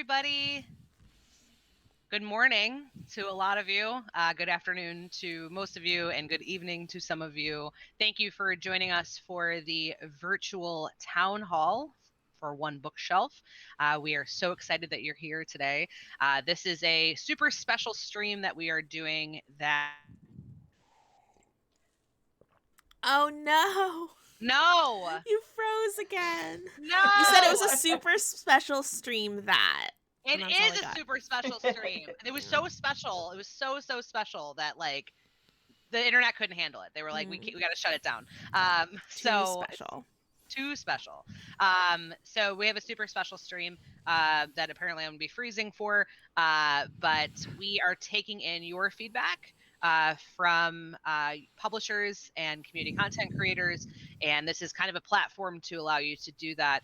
everybody. Good morning to a lot of you. Good afternoon to most of you, and good evening to some of you. Thank you for joining us for the virtual town hall for OneBookshelf. We are so excited that you're here today. This is a super special stream that we are doing that... Oh no! No! You froze again. No! You said it was a super special stream that. It is a super special stream. It was so special. It was so special that like the internet couldn't handle it. They were like, we got to shut it down. Too special. So we have a super special stream that apparently I'm going to be freezing for, but we are taking in your feedback from publishers and community content creators, and this is kind of a platform to allow you to do that.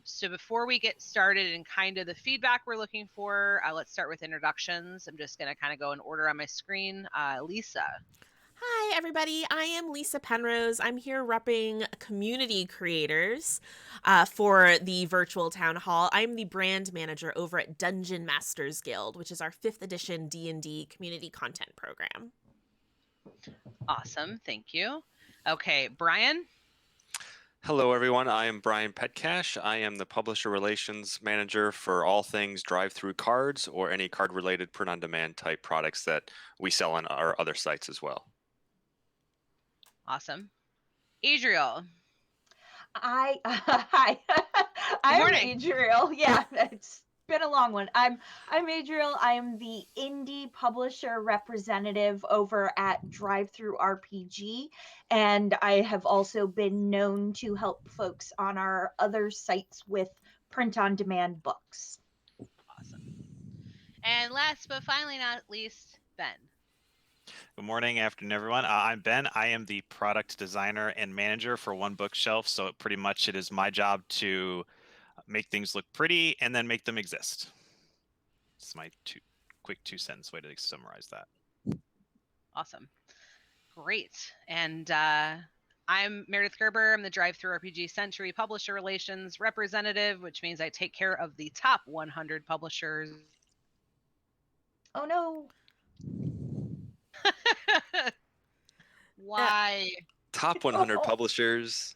So before we get started and kind of the feedback we're looking for, let's start with introductions. I'm just going to kind of go in order on my screen. Lysa. Hi, everybody. I am Lysa Penrose. I'm here repping community creators for the virtual town hall. I'm the brand manager over at Dungeon Masters Guild, which is our 5th edition D&D community content program. Awesome. Thank you. Okay, Brian. Hello, everyone. I am Brian Petkash. I am the Publisher Relations Manager for all things DriveThruRPG or any card-related print-on-demand type products that we sell on our other sites as well. Awesome. Adriel. Hi. I'm Adriel. Yeah, it's been a long one. I'm Adriel. I am the indie publisher representative over at DriveThruRPG, and I have also been known to help folks on our other sites with print-on-demand books. Awesome. And last but finally not least, Ben. Good morning, afternoon, everyone. I'm Ben. I am the product designer and manager for OneBookshelf, so pretty much it is my job to make things look pretty and then make them exist. It's my quick 2-sentence way to summarize that. Awesome. Great. And I'm Meredith Gerber. I'm the DriveThruRPG Century Publisher Relations Representative, which means I take care of the top 100 publishers. Oh, no. Why? Top 100 publishers.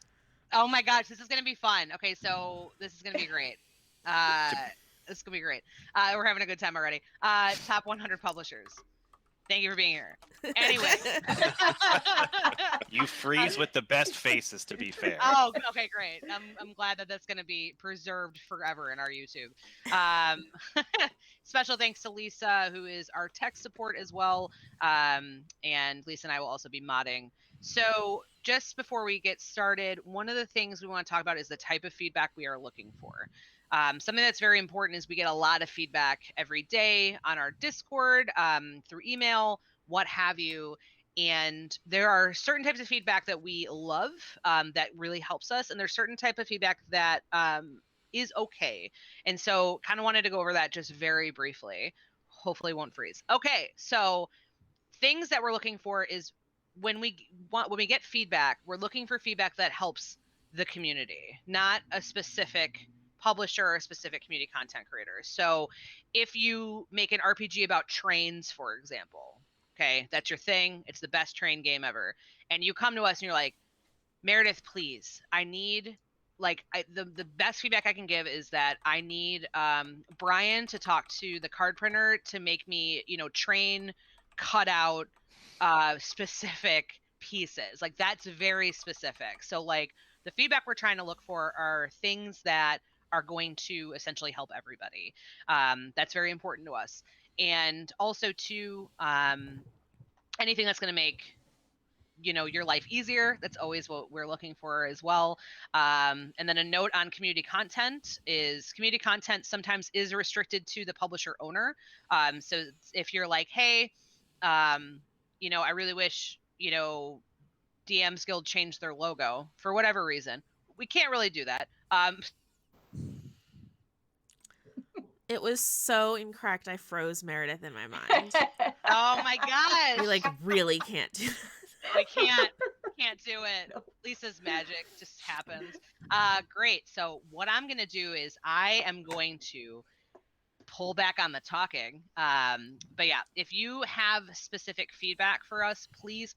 Oh my gosh, this is going to be fun. Okay, so this is going to be great. This is going to be great. We're having a good time already. Top 100 publishers. Thank you for being here. Anyway. You freeze with the best faces, to be fair. Oh, okay, great. I'm glad that that's going to be preserved forever in our YouTube. Special thanks to Lysa, who is our tech support as well. And Lysa and I will also be modding. So just before we get started, one of the things we want to talk about is the type of feedback we are looking for. Something that's very important is we get a lot of feedback every day on our Discord, through email, what have you. And there are certain types of feedback that we love, that really helps us. And there's certain type of feedback that is okay. And so kind of wanted to go over that just very briefly. Hopefully won't freeze. Okay, so things that we're looking for is when we get feedback, we're looking for feedback that helps the community, not a specific publisher or a specific community content creator. So if you make an RPG about trains, for example, okay, that's your thing, it's the best train game ever, and you come to us and you're like, Meredith, please, I need, like, the best feedback I can give is that I need Brian to talk to the card printer to make me, train cutout specific pieces. Like, that's very specific. So like the feedback we're trying to look for are things that are going to essentially help everybody. That's very important to us. And also to anything that's going to make your life easier. That's always what we're looking for as well. And then a note on community content is community content sometimes is restricted to the publisher owner. So if you're like, hey, I really wish, DMsGuild changed their logo for whatever reason, we can't really do that. It was so incorrect. I froze Meredith in my mind. Oh my gosh. We really can't do that. We can't do it. No. Lysa's magic just happens. Great. So what I'm going to do is I am going to pull back on the talking. But yeah, if you have specific feedback for us, please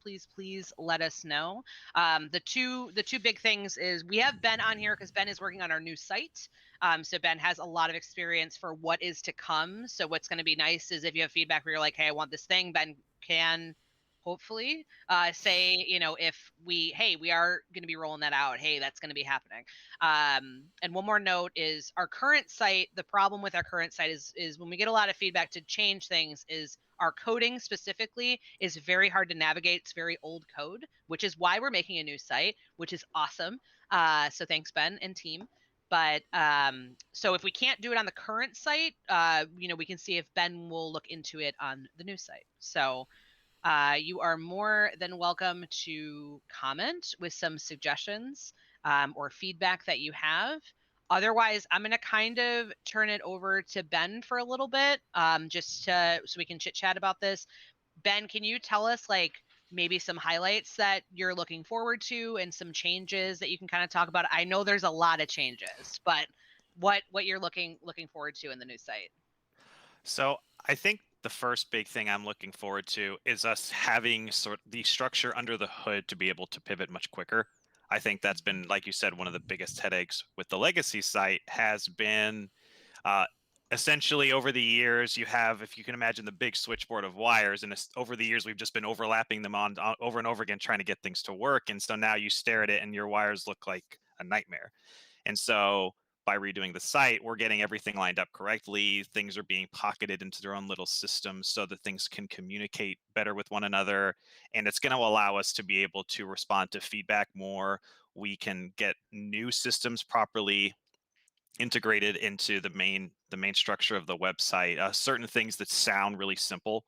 let us know. The two big things is we have Ben on here because Ben is working on our new site. So Ben has a lot of experience for what is to come. So what's going to be nice is if you have feedback where you're like, hey, I want this thing, Ben can hopefully say, if we are going to be rolling that out, hey, that's going to be happening. And one more note is our current site, the problem with our current site is when we get a lot of feedback to change things is our coding specifically is very hard to navigate. It's very old code, which is why we're making a new site, which is awesome. So thanks, Ben and team. But so if we can't do it on the current site, we can see if Ben will look into it on the new site. So you are more than welcome to comment with some suggestions or feedback that you have. Otherwise, I'm going to kind of turn it over to Ben for a little bit, so we can chit chat about this. Ben, can you tell us maybe some highlights that you're looking forward to and some changes that you can kind of talk about? I know there's a lot of changes, but what you're looking forward to in the new site? So I think the first big thing I'm looking forward to is us having sort of the structure under the hood to be able to pivot much quicker. I think that's been, like you said, one of the biggest headaches with the legacy site has been essentially over the years you have, if you can imagine, the big switchboard of wires, and over the years we've just been overlapping them on over and over again trying to get things to work. And so now you stare at it and your wires look like a nightmare. And so by redoing the site, we're getting everything lined up correctly. Things are being pocketed into their own little systems so that things can communicate better with one another. And it's going to allow us to be able to respond to feedback more. We can get new systems properly integrated into the main structure of the website. Certain things that sound really simple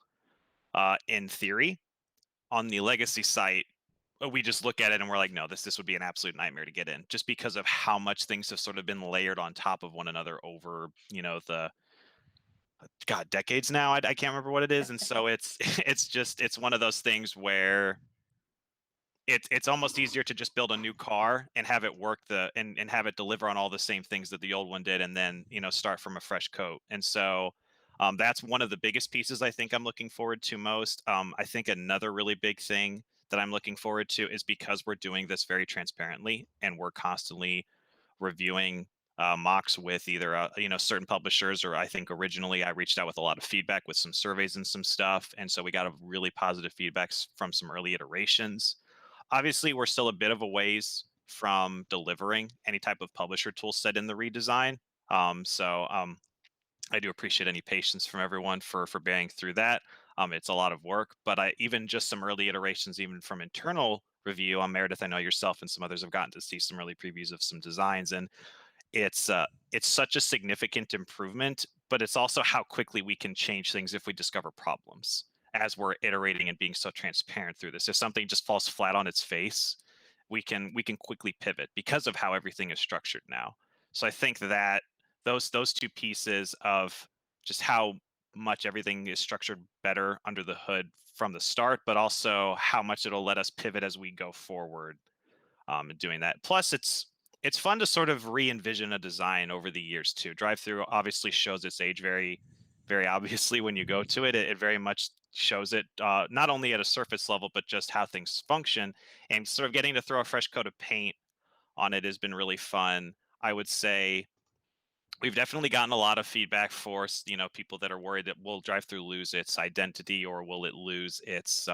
in theory on the legacy site, we just look at it and we're like, no, this would be an absolute nightmare to get in, just because of how much things have sort of been layered on top of one another over, the decades now. I can't remember what it is, and so it's it's one of those things where it's almost easier to just build a new car and have it work and have it deliver on all the same things that the old one did, and then start from a fresh coat. And so that's one of the biggest pieces I think I'm looking forward to most. I think another really big thing that I'm looking forward to is because we're doing this very transparently and we're constantly reviewing mocks with either certain publishers, or I think originally I reached out with a lot of feedback with some surveys and some stuff, and so we got a really positive feedbacks from some early iterations. Obviously, we're still a bit of a ways from delivering any type of publisher tool set in the redesign. So I do appreciate any patience from everyone for bearing through that. It's a lot of work, but even just some early iterations, even from internal review. Meredith, I know yourself and some others have gotten to see some early previews of some designs, and it's such a significant improvement, but it's also how quickly we can change things if we discover problems as we're iterating and being so transparent through this. If something just falls flat on its face, we can quickly pivot because of how everything is structured now. So I think that those two pieces of just how much everything is structured better under the hood from the start, but also how much it'll let us pivot as we go forward, doing that. Plus, it's fun to sort of re-envision a design over the years too. DriveThru obviously shows its age very, very obviously when you go to it. It very much shows it not only at a surface level, but just how things function. And sort of getting to throw a fresh coat of paint on it has been really fun. I would say we've definitely gotten a lot of feedback for people that are worried that will DriveThru lose its identity, or will it lose its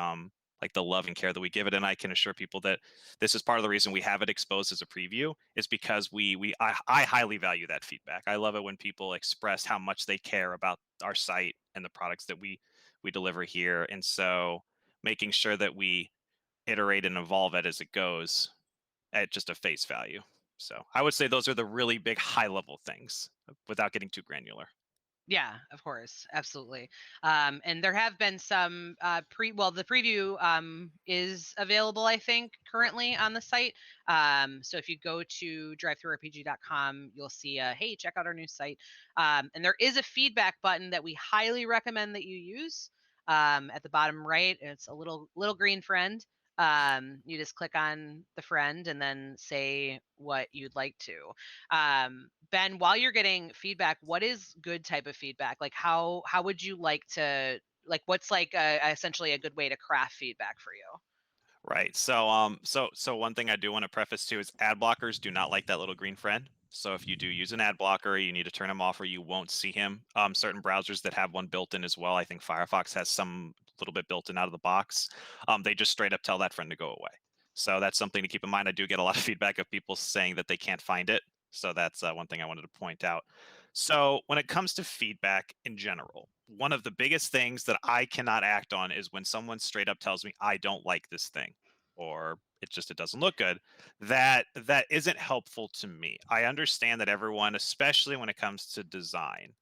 like the love and care that we give it. And I can assure people that this is part of the reason we have it exposed as a preview, is because I highly value that feedback. I love it when people express how much they care about our site and the products that we deliver here. And so making sure that we iterate and evolve it as it goes at just a face value. So I would say those are the really big high level things without getting too granular. Yeah, of course, absolutely. And there have been some the preview is available, I think, currently on the site. So if you go to DriveThruRPG.com, you'll see hey, check out our new site. And there is a feedback button that we highly recommend that you use at the bottom right. It's a little green friend. You just click on the friend and then say what you'd like to. Ben, while you're getting feedback, what is good type of feedback? Like how would you like to, like what's like essentially a good way to craft feedback for you? Right. So one thing I do want to preface too is ad blockers do not like that little green friend. So if you do use an ad blocker, you need to turn him off or you won't see him. Certain browsers that have one built in as well. I think Firefox has some little bit built in out of the box. They just straight up tell that friend to go away. So that's something to keep in mind. I do get a lot of feedback of people saying that they can't find it. So that's one thing I wanted to point out. So when it comes to feedback in general, one of the biggest things that I cannot act on is when someone straight up tells me I don't like this thing or it doesn't look good. That isn't helpful to me. I understand that everyone, especially when it comes to design,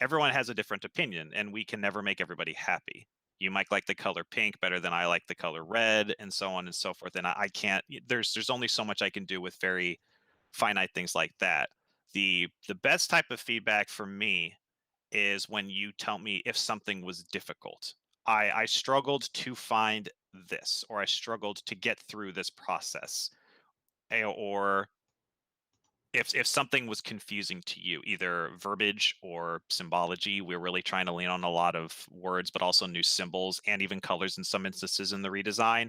everyone has a different opinion and we can never make everybody happy. You might like the color pink better than I like the color red and so on and so forth. And I can't, there's only so much I can do with very finite things like that. The best type of feedback for me is when you tell me if something was difficult. I struggled to find this, or I struggled to get through this process, or if something was confusing to you, either verbiage or symbology. We're really trying to lean on a lot of words, but also new symbols and even colors in some instances in the redesign.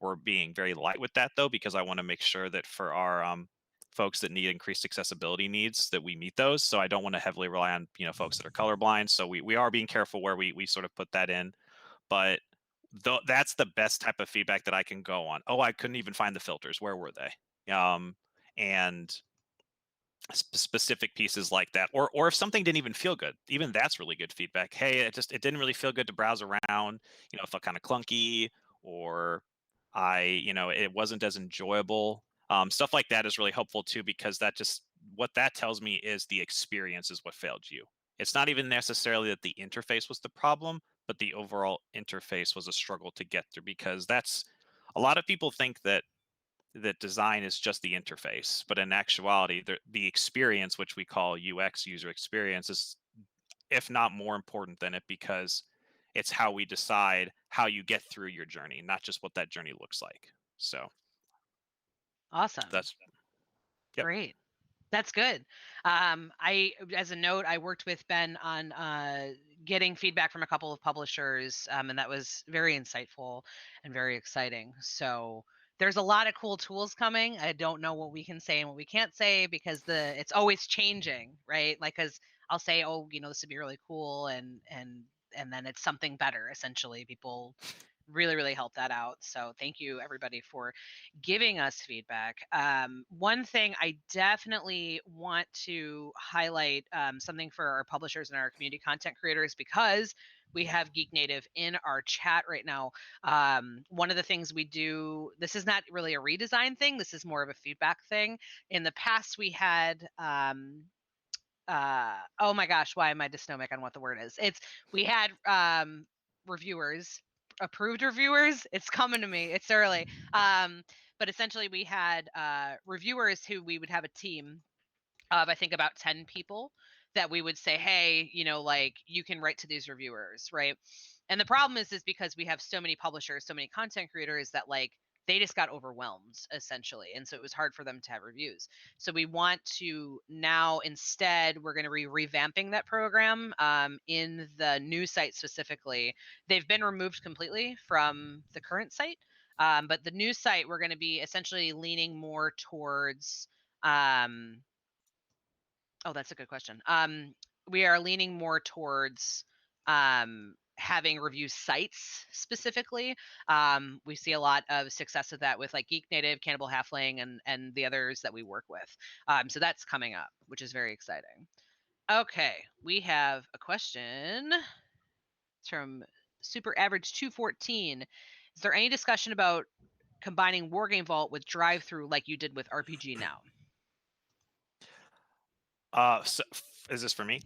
We're being very light with that though, because I want to make sure that for our folks that need increased accessibility needs, that we meet those. So I don't want to heavily rely on folks that are colorblind. So we are being careful where we sort of put that in, but that's the best type of feedback that I can go on. Oh, I couldn't even find the filters. Where were they? And specific pieces like that, or if something didn't even feel good, even that's really good feedback. Hey, it didn't really feel good to browse around. It felt kind of clunky, or it wasn't as enjoyable. Stuff like that is really helpful too, because what that tells me is the experience is what failed you. It's not even necessarily that the interface was the problem, but the overall interface was a struggle to get through, because that's a lot of people think that design is just the interface, but in actuality, the experience, which we call UX, user experience, is if not more important than it, because it's how we decide how you get through your journey, not just what that journey looks like. So Awesome. that's yep. Great. That's good. As a note, I worked with Ben on getting feedback from a couple of publishers, and that was very insightful and very exciting. So there's a lot of cool tools coming. I don't know what we can say and what we can't say, because it's always changing, right? Like, because I'll say, oh, this would be really cool, and then it's something better. Essentially, people really, really help that out. So thank you everybody for giving us feedback. One thing I definitely want to highlight, something for our publishers and our community content creators, because we have Geek Native in our chat right now. One of the things we do, this is not really a redesign thing, this is more of a feedback thing. In the past, we had oh my gosh, why am I dystomic on what the word is? We had reviewers, approved reviewers. It's coming to me. It's early. But essentially we had reviewers who we would have a team of, I think, about 10 people that we would say, hey, like, you can write to these reviewers, right? And the problem is because we have so many publishers, so many content creators, that like they just got overwhelmed essentially, and so it was hard for them to have reviews. So we want to now, instead, we're going to be revamping that program in the new site specifically. They've been removed completely from the current site, but the new site, we're going to be essentially leaning more towards oh, that's a good question. We are leaning more towards having review sites specifically. We see a lot of success of that with like Geek Native, Cannibal Halfling, and the others that we work with. So that's coming up, which is very exciting. Okay, we have a question. It's from Super Average 214. Is there any discussion about combining Wargame Vault with DriveThru like you did with RPG Now? So, is this for me?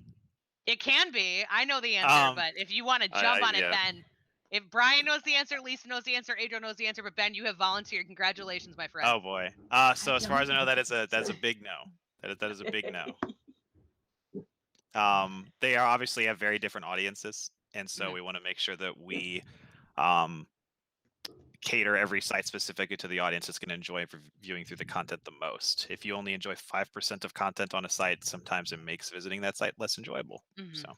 It can be. I know the answer, but if you want to jump on it, Ben. If Brian knows the answer, Lisa knows the answer, Adriel knows the answer, but Ben, you have volunteered. Congratulations, my friend. Oh boy. So as far as I know, that's a big no. That is a big no. They are obviously have very different audiences, and so we want to make sure that we cater every site specifically to the audience that's going to enjoy viewing through the content the most. If you only enjoy 5% of content on a site, sometimes it makes visiting that site less enjoyable. So.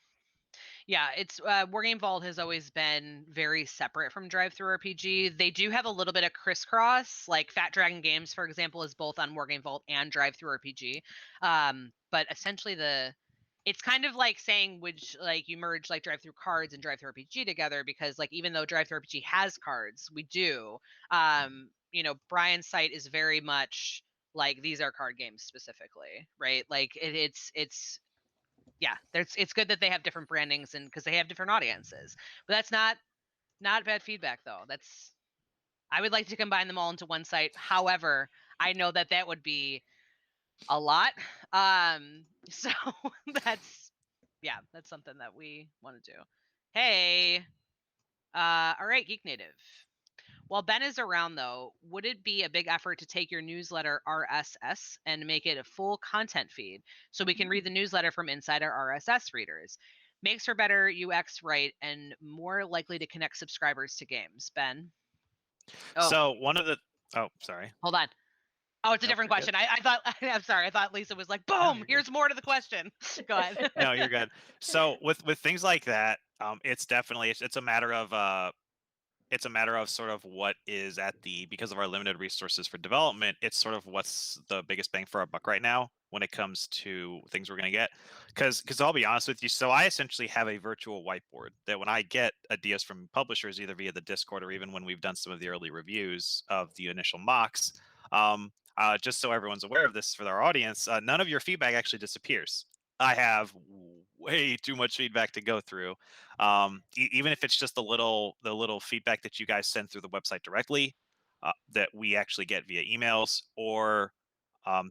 Yeah, it's Wargame Vault has always been very separate from DriveThruRPG. They do have a little bit of crisscross, like Fat Dragon Games, for example, is both on Wargame Vault and DriveThruRPG. But essentially, it's kind of like saying which, like, you merge like DriveThruCards and DriveThruRPG together, because like even though DriveThruRPG has cards, we do. You know, Brian's site is very much like these are card games specifically, right? Like it's yeah, it's good that they have different brandings and because they have different audiences. But that's not bad feedback though. I would like to combine them all into one site. However, I know that would be a lot. So that's something that we want to do. Hey, all right, Geek Native. While Ben is around, though, would it be a big effort to take your newsletter RSS and make it a full content feed so we can read the newsletter from inside our RSS readers? Makes for better UX, right, and more likely to connect subscribers to games. Ben? Oh. So one of the... Oh, sorry. Hold on. Oh, it's a different question. I thought... I'm sorry. I thought Lysa was like, boom, here's more to the question. Go ahead. No, you're good. So with things like that, it's definitely... It's a matter of... It's a matter of sort of what is because of our limited resources for development, it's sort of what's the biggest bang for our buck right now when it comes to things we're going to get. Because I'll be honest with you, so I essentially have a virtual whiteboard that when I get ideas from publishers, either via the Discord or even when we've done some of the early reviews of the initial mocks, just so everyone's aware of this for our audience, none of your feedback actually disappears. I have way too much feedback to go through. Even if it's just the little feedback that you guys send through the website directly, that we actually get via emails, or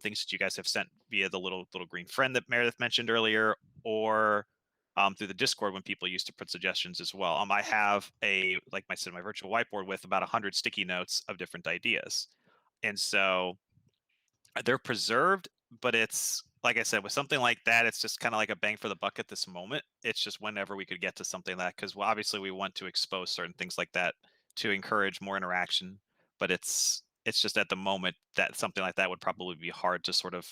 things that you guys have sent via the little green friend that Meredith mentioned earlier, or through the Discord when people used to put suggestions as well. I have like I said, my virtual whiteboard with about 100 sticky notes of different ideas, and so they're preserved, but it's like I said, with something like that, it's just kind of like a bang for the buck at this moment. It's just whenever we could get to something like that, because obviously we want to expose certain things like that to encourage more interaction, but it's just at the moment that something like that would probably be hard to sort of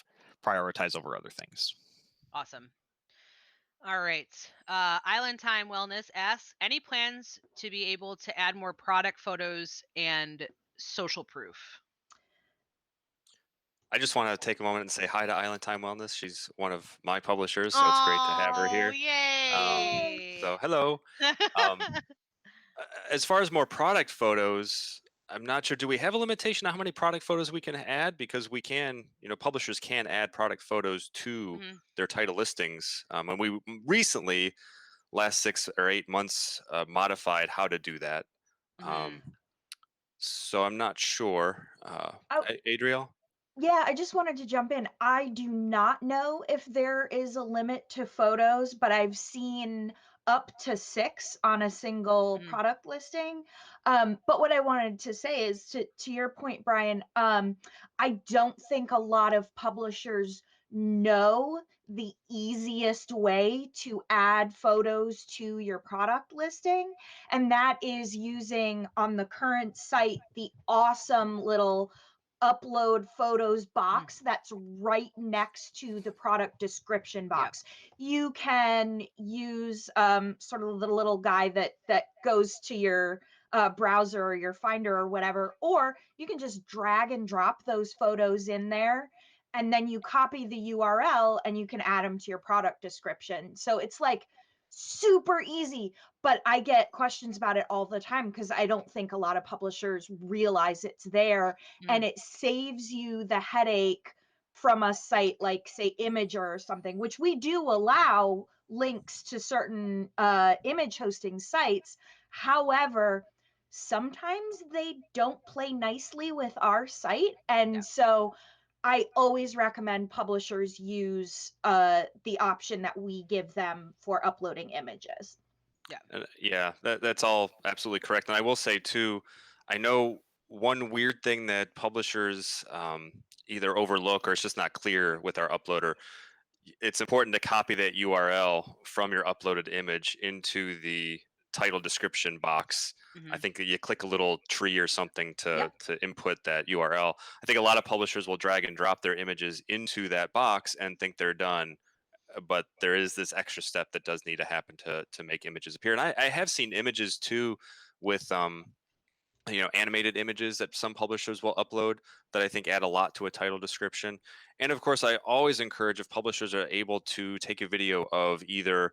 prioritize over other things. Awesome. All right. Island Time Wellness asks, any plans to be able to add more product photos and social proof? I just want to take a moment and say hi to Island Time Wellness. She's one of my publishers, so it's great to have her here. Yay! So hello. As far as more product photos, I'm not sure. Do we have a limitation on how many product photos we can add? Because we can, publishers can add product photos to their title listings. And we recently, last 6 or 8 months, modified how to do that. So I'm not sure. Adriel? Yeah, I just wanted to jump in. I do not know if there is a limit to photos, but I've seen up to 6 on a single product listing. But what I wanted to say is to your point, Brian, I don't think a lot of publishers know the easiest way to add photos to your product listing. And that is using on the current site, the awesome little upload photos box that's right next to the product description box. Yep. You can use sort of the little guy that goes to your browser or your Finder or whatever, or you can just drag and drop those photos in there, and then you copy the URL and you can add them to your product description. So it's like super easy, but I get questions about it all the time because I don't think a lot of publishers realize it's there, and it saves you the headache from a site like, say, Imager or something, which we do allow links to certain image hosting sites. However, sometimes they don't play nicely with our site, and so I always recommend publishers use the option that we give them for uploading images. Yeah, that's all absolutely correct. And I will say too, I know one weird thing that publishers either overlook or it's just not clear with our uploader. It's important to copy that URL from your uploaded image into the title description box. I think you click a little tree or something to input that URL. I think a lot of publishers will drag and drop their images into that box and think they're done, but there is this extra step that does need to happen to make images appear. And I have seen images too with animated images that some publishers will upload that I think add a lot to a title description. And of course, I always encourage, if publishers are able to take a video of either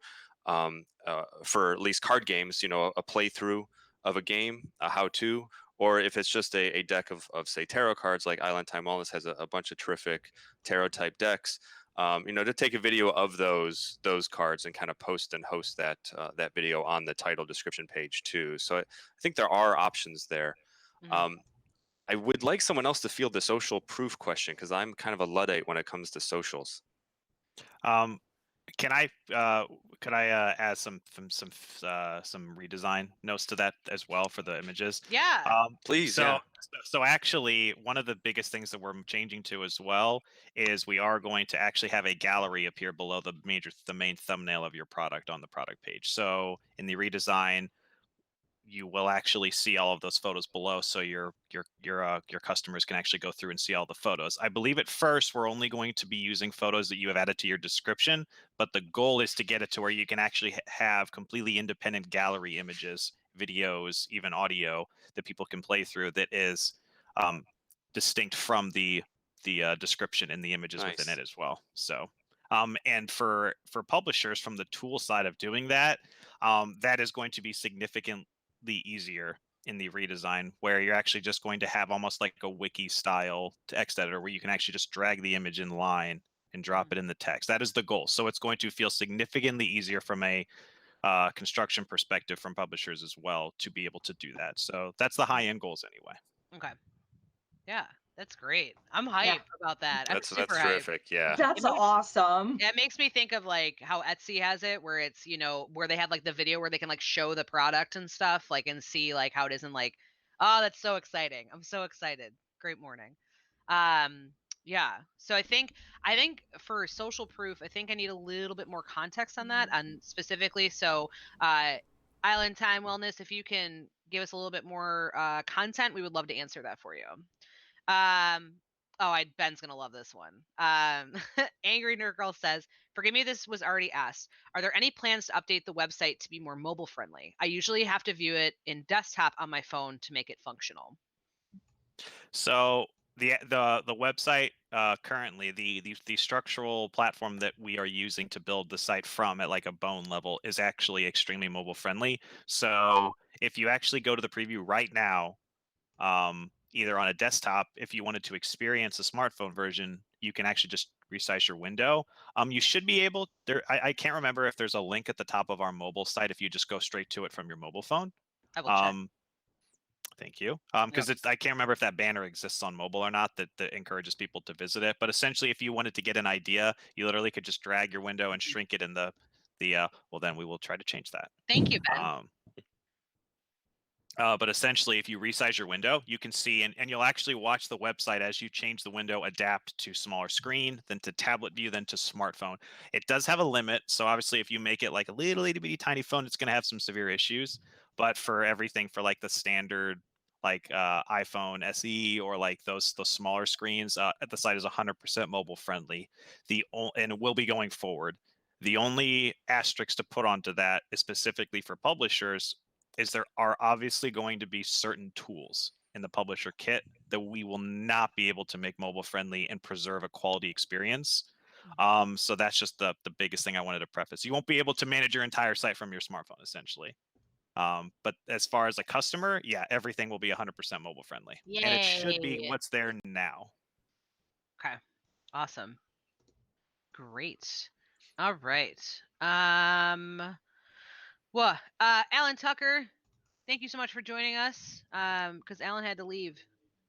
for at least card games, a playthrough of a game, a how-to, or if it's just a deck of say tarot cards, like Island Time Wellness has a bunch of terrific tarot type decks. To take a video of those cards and kind of post and host that video on the title description page too. So I think there are options there. I would like someone else to field the social proof question, because I'm kind of a Luddite when it comes to socials. Could I add some redesign notes to that as well for the images? Yeah. Please. So actually, one of the biggest things that we're changing to as well is we are going to actually have a gallery appear below the main thumbnail of your product on the product page. So in the redesign, you will actually see all of those photos below, so your customers can actually go through and see all the photos. I believe at first we're only going to be using photos that you have added to your description, but the goal is to get it to where you can actually have completely independent gallery images, videos, even audio that people can play through that is distinct from the description in the images within it as well. So and for publishers, from the tool side of doing that, that is going to be significantly easier in the redesign, where you're actually just going to have almost like a wiki style text editor where you can actually just drag the image in line and drop it in the text. That is the goal. So it's going to feel significantly easier from a construction perspective from publishers as well to be able to do that. So that's the high end goals anyway. Okay. Yeah, that's great. I'm hyped about that. That's super terrific. hyped. Yeah. That's awesome. Yeah, it makes me think of like how Etsy has it, where it's, where they have like the video where they can like show the product and stuff, like, and see like how it is, and like, oh, that's so exciting. I'm so excited. Great morning. Yeah. So I think for social proof, I think I need a little bit more context on that, and specifically, so Island Time Wellness, if you can give us a little bit more content, we would love to answer that for you. Ben's gonna love this one. Angry Nerd Girl says, "Forgive me, this was already asked. Are there any plans to update the website to be more mobile friendly? I usually have to view it in desktop on my phone to make it functional." So the website currently, the structural platform that we are using to build the site from at like a bone level is actually extremely mobile friendly. So if you actually go to the preview right now, either on a desktop, if you wanted to experience a smartphone version, you can actually just resize your window. You should be able there. I can't remember if there's a link at the top of our mobile site if you just go straight to it from your mobile phone. I will check. Thank you. Because I can't remember if that banner exists on mobile or not that encourages people to visit it. But essentially, if you wanted to get an idea, you literally could just drag your window and shrink it in the well, then we will try to change that. Thank you, Ben. But essentially, if you resize your window, you can see, and you'll actually watch the website as you change the window, adapt to smaller screen, then to tablet view, then to smartphone. It does have a limit. So obviously, if you make it like a little itty bitty tiny phone, it's going to have some severe issues. But for everything, for like the standard like iPhone SE or like those smaller screens, the site is 100% mobile friendly. And it will be going forward. The only asterisk to put onto that is specifically for publishers is there are obviously going to be certain tools in the publisher kit that we will not be able to make mobile friendly and preserve a quality experience. So that's just the biggest thing I wanted to preface. You won't be able to manage your entire site from your smartphone, essentially. But as far as a customer, yeah, everything will be 100% mobile friendly. Yay. And it should be what's there now. Okay. Awesome. Great. All right. Well, Alan Tucker, thank you so much for joining us. Because Alan had to leave,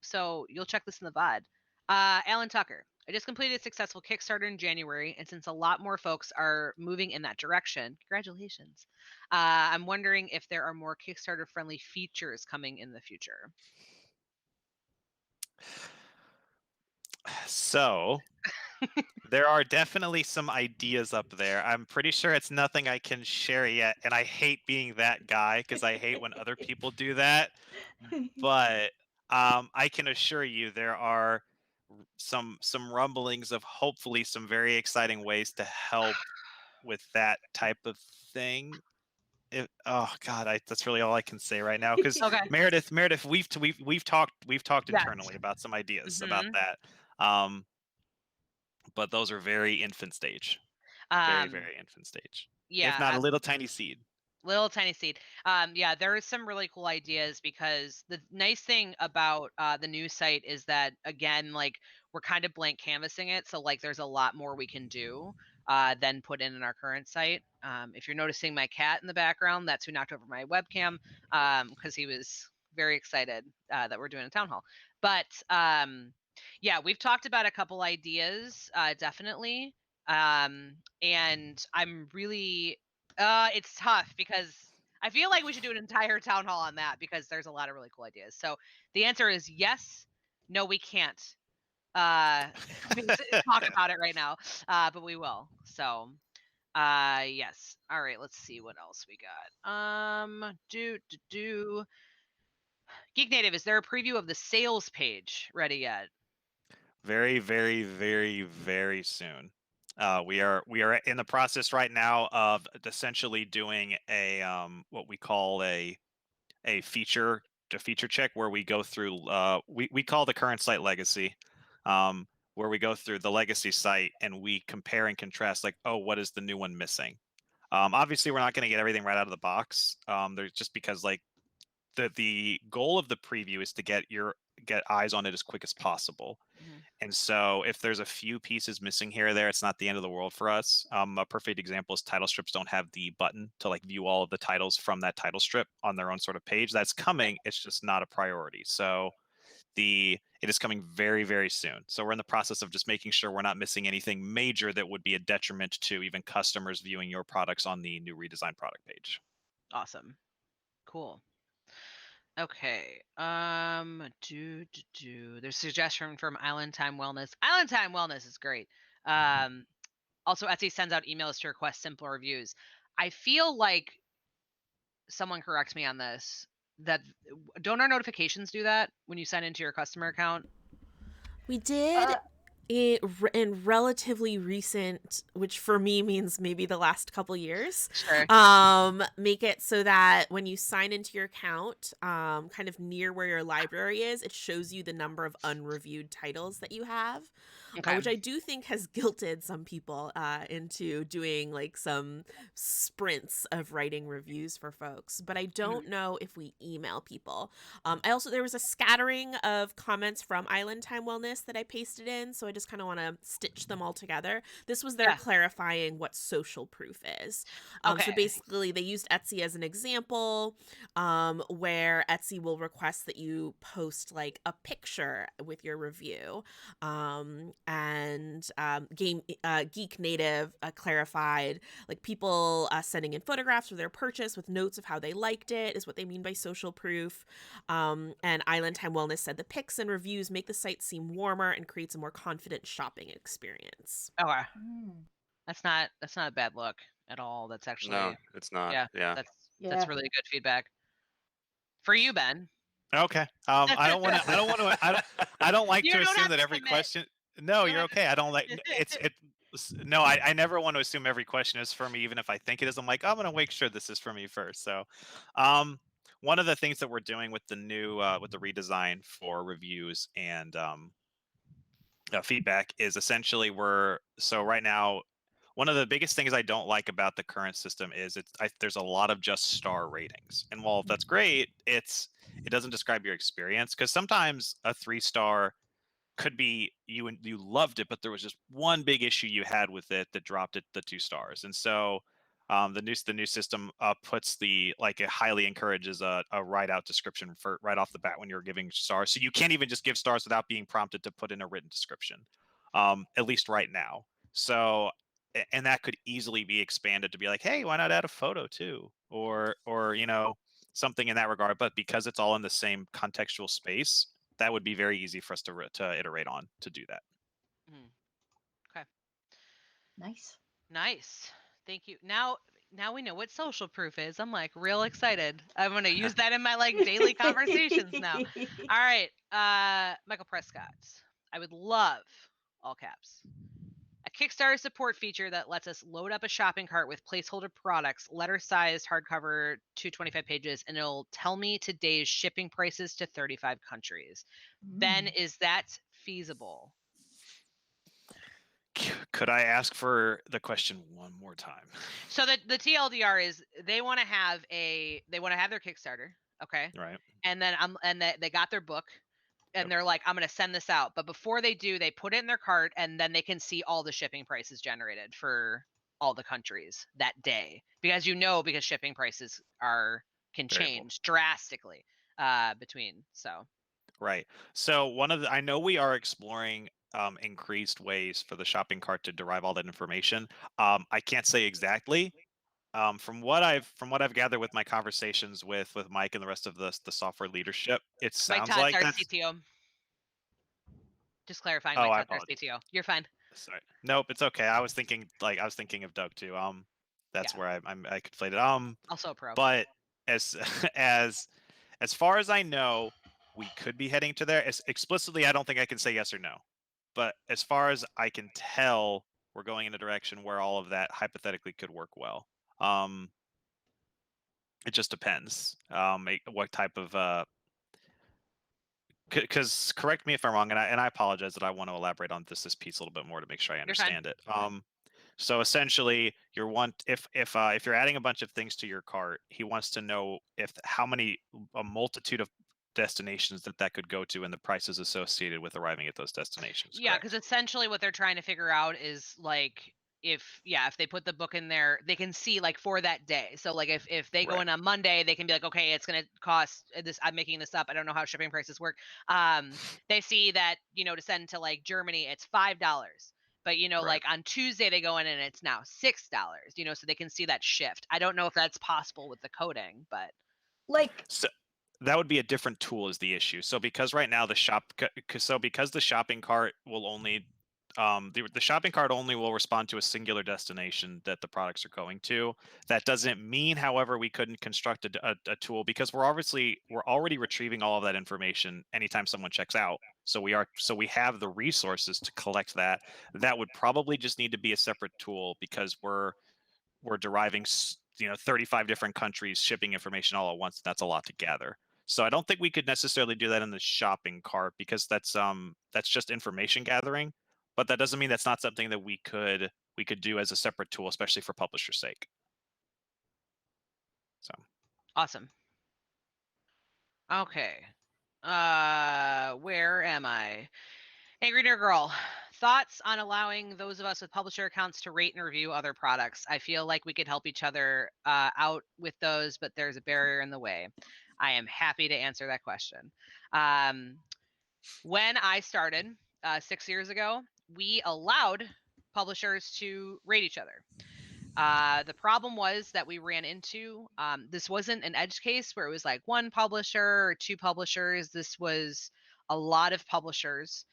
so you'll check this in the VOD. Alan Tucker, I just completed a successful Kickstarter in January, and since a lot more folks are moving in that direction, congratulations. I'm wondering if there are more Kickstarter-friendly features coming in the future. So there are definitely some ideas up there. I'm pretty sure it's nothing I can share yet, and I hate being that guy because I hate when other people do that. But I can assure you there are some rumblings of hopefully some very exciting ways to help with that type of thing. Oh God, that's really all I can say right now. Because Okay. Meredith, we've talked Yes. internally about some ideas about that. Um, but those are very infant stage, very Um, very infant stage, if not yeah, a little tiny seed. little tiny seed. Yeah, there is some really cool ideas because the nice thing about the new site is that again, like we're kind of blank canvassing it, so like there's a lot more we can do than put in our current site. If you're noticing my cat in the background, that's who knocked over my webcam because he was very excited that we're doing a town hall. But yeah, we've talked about a couple ideas, definitely. And I'm really it's tough because I feel like we should do an entire town hall on that because there's a lot of really cool ideas. So the answer is yes. No, we can't uh talk about it right now, but we will. So yes. All right, let's see what else we got. Do Geek Native, is there a preview of the sales page ready yet? Very very very very soon. We are in the process right now of essentially doing a what we call a feature check where we go through we call the current site legacy, where we go through the legacy site and we compare and contrast, like, oh, what is the new one missing? Obviously we're not going to get everything right out of the box. There's just because like the goal of the preview is to get eyes on it as quick as possible. Mhm. And so if there's a few pieces missing here or there, it's not the end of the world for us. A perfect example is title strips don't have the button to like view all of the titles from that title strip on their own sort of page. That's coming. It's just not a priority. So it is coming very, very soon. So we're in the process of just making sure we're not missing anything major that would be a detriment to even customers viewing your products on the new redesigned product page. Awesome. Cool. Okay. There's a suggestion from Island Time Wellness. Island Time Wellness is great. Also, Etsy sends out emails to request simpler reviews. I feel like someone correct me on this. That don't our notifications do that when you sign into your customer account? We did Uh, in relatively recent, which for me means maybe the last couple years, Sure. make it so that when you sign into your account, kind of near where your library is, it shows you the number of unreviewed titles that you have, Okay. which I do think has guilted some people into doing like some sprints of writing reviews for folks. But I don't know if we email people. There was a scattering of comments from Island Time Wellness that I pasted in, so I just kind of want to stitch them all together. This was their Yeah. clarifying what social proof is. Okay. So basically, they used Etsy as an example, where Etsy will request that you post like a picture with your review, Geek Native clarified like people sending in photographs of their purchase with notes of how they liked it is what they mean by social proof. And Island Time Wellness said the pics and reviews make the site seem warmer and creates a more confident shopping experience. Okay. mm, That's not a bad look at all. That's actually No, it's not. yeah. Yeah. That's yeah. really good feedback for you, Ben. Okay. I don't want to. I don't like You to don't assume have that to every commit. question. No, You you're don't okay. I don't like it. No, I never want to assume every question is for me, even if I think it is. I'm like, I'm gonna make sure this is for me first. So, one of the things that we're doing with the new with the redesign for reviews and feedback is essentially right now. One of the biggest things I don't like about the current system is there's a lot of just star ratings, and while that's great, it doesn't describe your experience, because sometimes a 3-star could be you loved it, but there was just one big issue you had with it that dropped it the 2 stars. And so the new system puts it highly encourages a write out description for right off the bat when you're giving stars, so you can't even just give stars without being prompted to put in a written description, at least right now. So and that could easily be expanded to be like, hey, why not add a photo too, or something in that regard. But because it's all in the same contextual space, that would be very easy for us to iterate on to do that. Okay. Nice. Thank you. Now we know what social proof is. I'm like real excited. I'm gonna use that in my like daily conversations now. All right, Michael Prescott. I would love, all caps, a Kickstarter support feature that lets us load up a shopping cart with placeholder products, letter-sized hardcover, 225 pages, and it'll tell me today's shipping prices to 35 countries. Ben, is that feasible? Could I ask for the question one more time? So the TLDR is they want to have their Kickstarter, okay? Right. And then they got their book, and they're like, I'm gonna send this out. But before they do, they put it in their cart, and then they can see all the shipping prices generated for all the countries that day, because shipping prices can change drastically between. So right. So I know we are exploring increased ways for the shopping cart to derive all that information. I can't say exactly. From what I've gathered with my conversations with Mike and the rest of the software leadership, it Mike sounds Todd's like our that's. CTO. Just clarifying, Oh, Mike I Todd's our apologize. CTO. You're fine. Sorry. Nope, it's okay. I was thinking of Doug too. That's where I conflated. Also a pro. But as as far as I know, we could be heading to there. Explicitly, I don't think I can say yes or no. But as far as I can tell, we're going in a direction where all of that hypothetically could work well. It just depends. What type of because correct me if I'm wrong, and I apologize that I want to elaborate on this piece a little bit more to make sure I understand it. So essentially, if you're adding a bunch of things to your cart, he wants to know a multitude of destinations that could go to and the prices associated with arriving at those destinations. Yeah, because essentially what they're trying to figure out is like if they put the book in there, they can see like for that day. So like if they go in on Monday, they can be like, okay, it's gonna cost this. I'm making this up. I don't know how shipping prices work. They see that to send to like Germany, it's $5. But like on Tuesday they go in and it's now $6. So they can see that shift. I don't know if that's possible with the coding, but so that would be a different tool is the issue. So because right now because the shopping cart will only the shopping cart only will respond to a singular destination that the products are going to. That doesn't mean, however, we couldn't construct a tool, because we're already retrieving all of that information anytime someone checks out. So we have the resources to collect that. That would probably just need to be a separate tool, because we're deriving 35 different countries shipping information all at once. That's a lot to gather. So I don't think we could necessarily do that in the shopping cart, because that's just information gathering. But that doesn't mean that's not something that we could do as a separate tool, especially for publisher's sake. So awesome. Okay. Where am I? Angry Nerd Girl, thoughts on allowing those of us with publisher accounts to rate and review other products? I feel like we could help each other out with those, but there's a barrier in the way. I am happy to answer that question. When I started 6 years ago, we allowed publishers to rate each other. The problem was that we ran into this wasn't an edge case where it was like one publisher or two publishers. This was a lot of publishers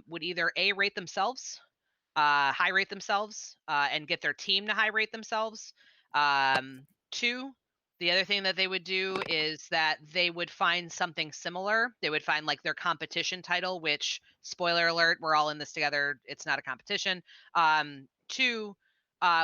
would either rate themselves, high rate themselves, and get their team to high rate themselves. Two, the other thing that they would do is that they would find something similar. They would find like their competition title, which, spoiler alert, we're all in this together. It's not a competition. Two,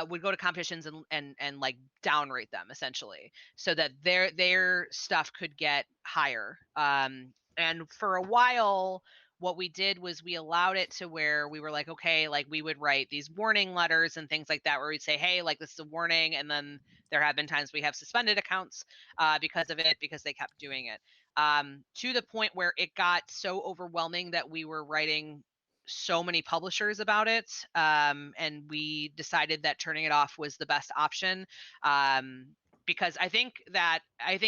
would go to competitions and like downrate them essentially, so that their stuff could get higher. And for a while, what we did was we allowed it to where we were like, okay, like we would write these warning letters and things like that, where we'd say, hey, like this is a warning. And then there have been times we have suspended accounts because of it, because they kept doing it, to the point where it got so overwhelming that we were writing so many publishers about it, and we decided that turning it off was the best option, because I think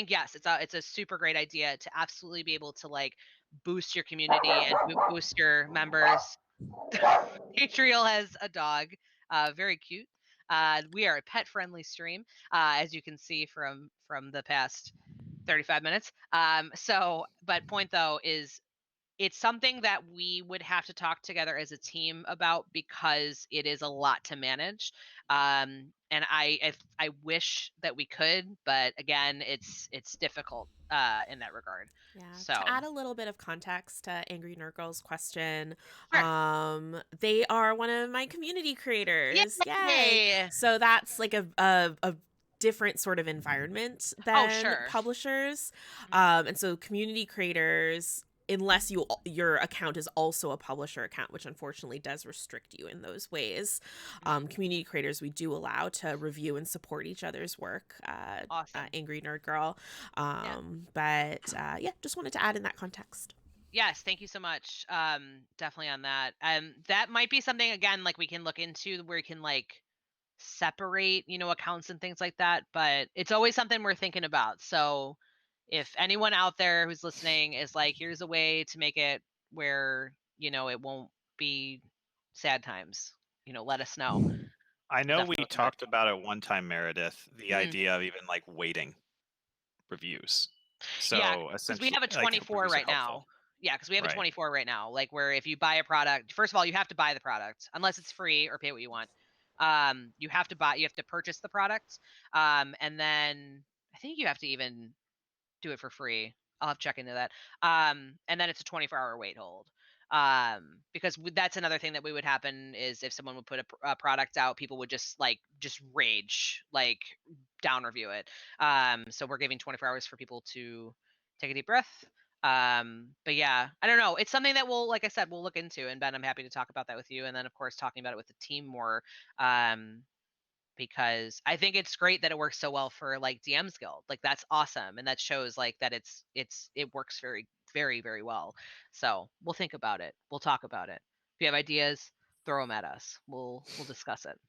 yes, it's a super great idea to absolutely be able to like boost your community and boost your members. Adriel has a dog, very cute. We are a pet friendly stream, as you can see from the past 35 minutes. But point though is it's something that we would have to talk together as a team about because it is a lot to manage. And I wish that we could, but again, it's difficult in that regard. Yeah. So To add a little bit of context to Angry Nerd Girl's question, sure. they are one of my community creators. Yay! Yay! So that's like a different sort of environment than sure. publishers. Mhm. And so community creators, unless your account is also a publisher account, which unfortunately does restrict you in those ways. Community creators we do allow to review and support each other's work. Awesome. Angry Nerd Girl. But yeah, just wanted to add in that context. Yes, thank you so much. Definitely on that. That might be something again, like we can look into where we can like separate, accounts and things like that. But it's always something we're thinking about. So if anyone out there who's listening is like, here's a way to make it where, it won't be sad times, let us know. I know we Definitely look into it. talked about it one time, Meredith, the idea of even like waiting reviews. Yeah, So because we essentially, have a like 24 reviews are right helpful. now. Yeah, because we have a Right. 24 right now. Like where if you buy a product, first of all, you have to buy the product unless it's free or pay what you want. You have to purchase the product. And then I think you have to even do it for free. I'll have to check into that. And then it's a 24-hour wait hold. Because that's another thing that would happen is if someone would put a product out, people would just rage, like down review it. So we're giving 24 hours for people to take a deep breath. But yeah, I don't know. It's something that like I said, we'll look into. And Ben, I'm happy to talk about that with you. And then of course, talking about it with the team more. Because I think it's great that it works so well for like DMsGuild. Like that's awesome. And that shows like that it works very, very, very well. So we'll think about it. We'll talk about it. If you have ideas, throw them at us. We'll discuss it.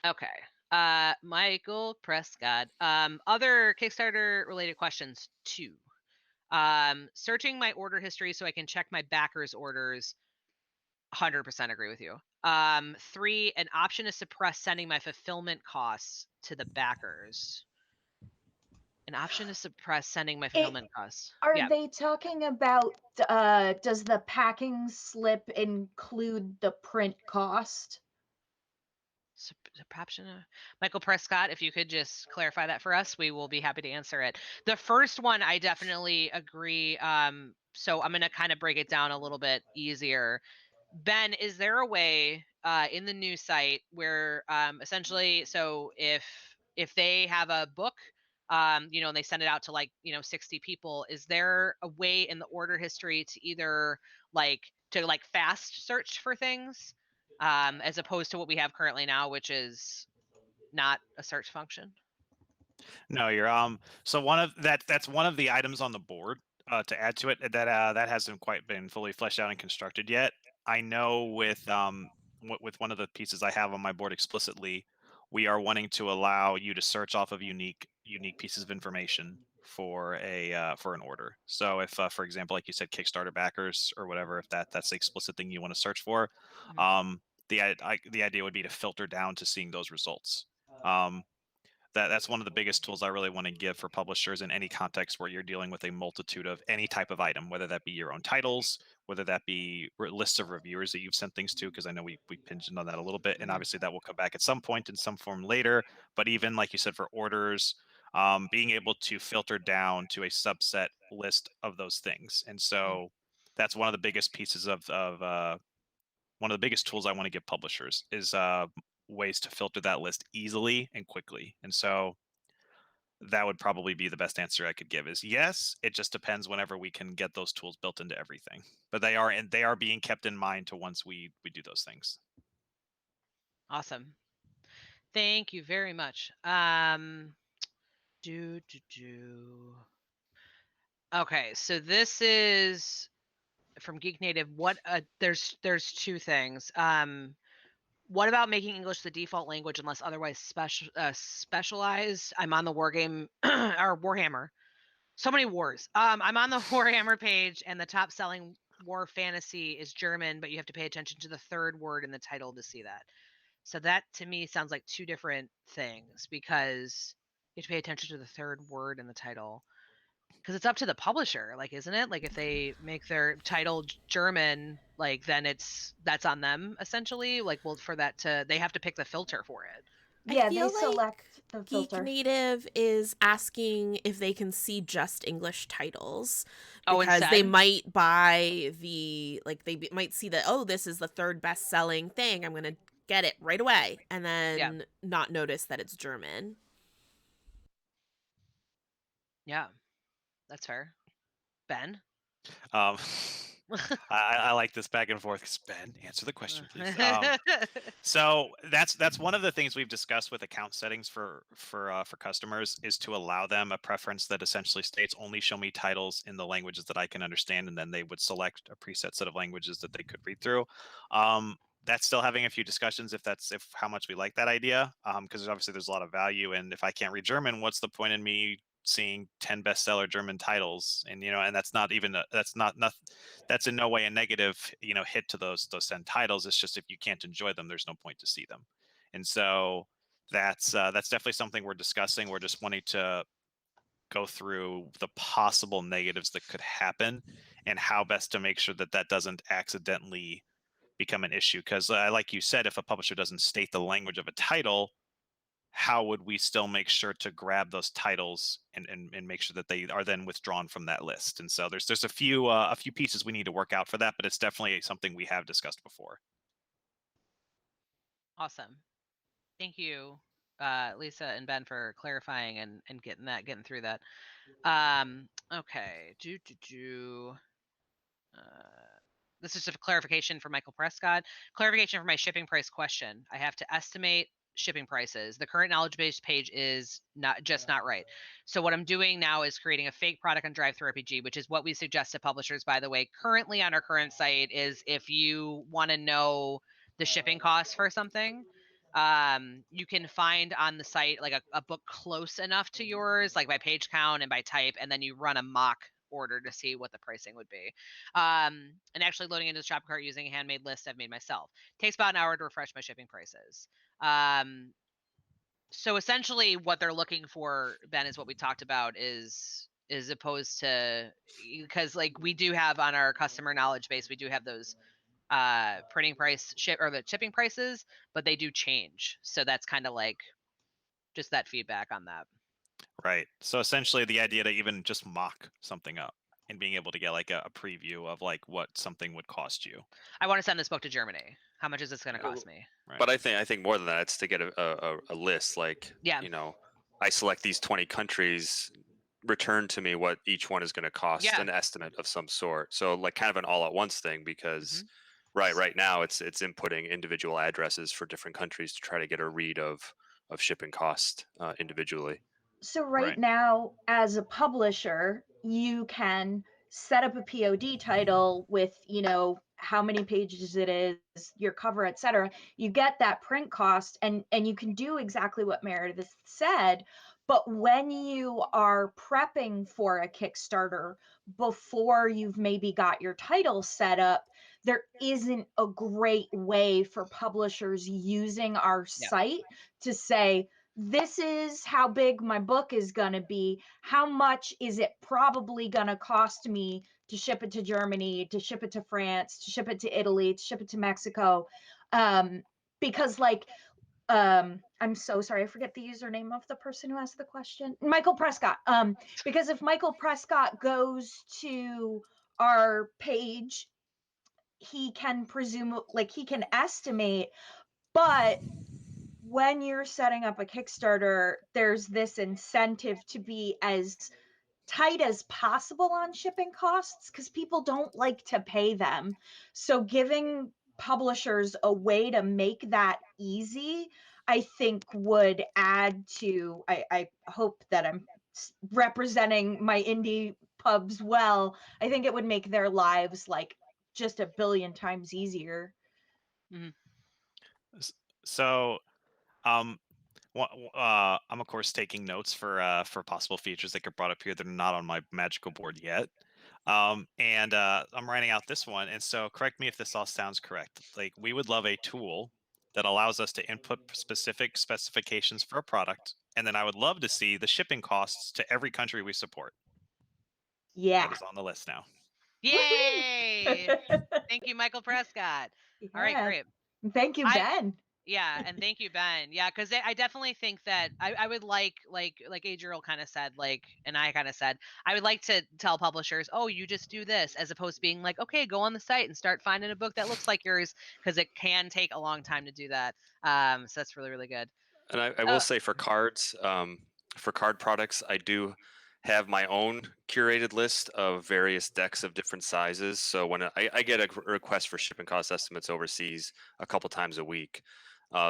Okay. Michael Prescott. Other Kickstarter related questions too. Searching my order history so I can check my backers' orders. 100% agree with you. 3, an option to suppress sending my fulfillment costs to the backers. An option to suppress sending my fulfillment costs. Are they talking about does the packing slip include the print cost? Michael Prescott, if you could just clarify that for us, we will be happy to answer it. The first one, I definitely agree. So I'm going to kind of break it down a little bit easier. Ben, is there a way in the new site where essentially, so if they have a book, and they send it out to 60 people, is there a way in the order history to either fast search for things, as opposed to what we have currently now, which is not a search function? No, you're so that's one of the items on the board to add to it that hasn't quite been fully fleshed out and constructed yet. I know with one of the pieces I have on my board explicitly, we are wanting to allow you to search off of unique pieces of information for for an order. So if for example, like you said, Kickstarter backers or whatever, if that's the explicit thing you want to search for, the idea would be to filter down to seeing those results. That's one of the biggest tools I really want to give for publishers in any context where you're dealing with a multitude of any type of item, whether that be your own titles, whether that be lists of reviewers that you've sent things to, because I know we pinched on that a little bit, and obviously that will come back at some point in some form later. But even like you said, for orders, being able to filter down to a subset list of those things, and so that's one of the biggest pieces of one of the biggest tools I want to give publishers is ways to filter that list easily and quickly. And so that would probably be the best answer I could give is yes, it just depends whenever we can get those tools built into everything. But they are being kept in mind to once we do those things. Awesome. Thank you very much. Okay, so this is from Geek Native. What there's 2 things. What about making English the default language unless otherwise specialized? I'm on the Wargame or Warhammer. So many wars. I'm on the Warhammer page, and the top selling war fantasy is German, but you have to pay attention to the third word in the title to see that. So that to me sounds like 2 different things because you have to pay attention to the third word in the title. Because it's up to the publisher, like, isn't it? Like, if they make their title German, like, then that's on them essentially. Like, well, for that they have to pick the filter for it. Yeah, I they feel select the Geek filter. Native is asking if they can see just English titles Oh, because they instead? might buy might see that, oh, this is the third best-selling thing. I'm going to get it right away and Yeah. then not notice that it's German. Yeah. That's fair. Ben? Um, I like this back and forth. 'Cause Ben, answer the question, please. So that's one of the things we've discussed with account settings for customers is to allow them a preference that essentially states only show me titles in the languages that I can understand, and then they would select a preset set of languages that they could read through. That's still having a few discussions if how much we like that idea, because obviously there's a lot of value, and if I can't read German, what's the point in me seeing 10 bestseller German titles? And and that's not even that's in no way a negative hit to those 10 titles. It's just if you can't enjoy them, there's no point to see them. And so that's definitely something we're discussing. We're just wanting to go through the possible negatives that could happen and how best to make sure that that doesn't accidentally become an issue, because like you said, if a publisher doesn't state the language of a title, how would we still make sure to grab those titles and make sure that they are then withdrawn from that list? And so there's a few pieces we need to work out for that, but it's definitely something we have discussed before. Awesome. Thank you, Lisa and Ben, for clarifying and getting through that. Okay. This is a clarification for Michael Prescott. Clarification for my shipping price question. I have to estimate shipping prices. The current knowledge base page is not right. So what I'm doing now is creating a fake product on DriveThruRPG, which is what we suggest to publishers, by the way. Currently on our current site is if you want to know the shipping costs for something, you can find on the site like a book close enough to yours, like by page count and by type, and then you run a mock order to see what the pricing would be. And actually loading into the shopping cart using a handmade list I've made myself. Takes about an hour to refresh my shipping prices. So essentially what they're looking for, Ben, is what we talked about is opposed to, because like we do have on our customer knowledge base, we do have those printing price or the shipping prices, but they do change. So that's kind of like just that feedback on that. Right. So essentially the idea to even just mock something up and being able to get like a preview of like what something would cost you. I want to send this book to Germany. How much is this going to cost me? Right. But I think more than that, it's to get a list. Like, Yeah. I select these 20 countries, return to me what each one is going to cost, Yeah. an estimate of some sort. So like kind of an all at once thing, because Mm-hmm. right now it's inputting individual addresses for different countries to try to get a read of shipping cost individually. So right Right. now, as a publisher, you can set up a POD title with, how many pages it is, your cover, etc. You get that print cost, and you can do exactly what Meredith said. But when you are prepping for a Kickstarter before you've maybe got your title set up, there isn't a great way for publishers using our site to say, this is how big my book is going to be. How much is it probably going to cost me to ship it to Germany, to ship it to France, to ship it to Italy, to ship it to Mexico? Because I'm so sorry, I forget the username of the person who asked the question. Michael Prescott. Because if Michael Prescott goes to our page, he can he can estimate, but when you're setting up a Kickstarter, there's this incentive to be as tight as possible on shipping costs because people don't like to pay them. So giving publishers a way to make that easy, I think would add to, I hope that I'm representing my indie pubs well. I think it would make their lives like just a billion times easier. Mm-hmm. So I'm of course taking notes for possible features that get brought up here that are not on my magical board yet. And I'm writing out this one. And so correct me if this all sounds correct. Like, we would love a tool that allows us to input specific specifications for a product. And then I would love to see the shipping costs to every country we support. Yeah. That is on the list now. Yay! Thank you, Michael Prescott. All right, Yeah. great. Thank you, Ben. Yeah, and thank you, Ben. Yeah, because I definitely think that I would like Adriel kind of said, and I kind of said, I would like to tell publishers, oh, you just do this, as opposed to being like, okay, go on the site and start finding a book that looks like yours, because it can take a long time to do that. So that's really, really good. And I will say for cards, for card products, I do have my own curated list of various decks of different sizes. So when I get a request for shipping cost estimates overseas a couple times a week,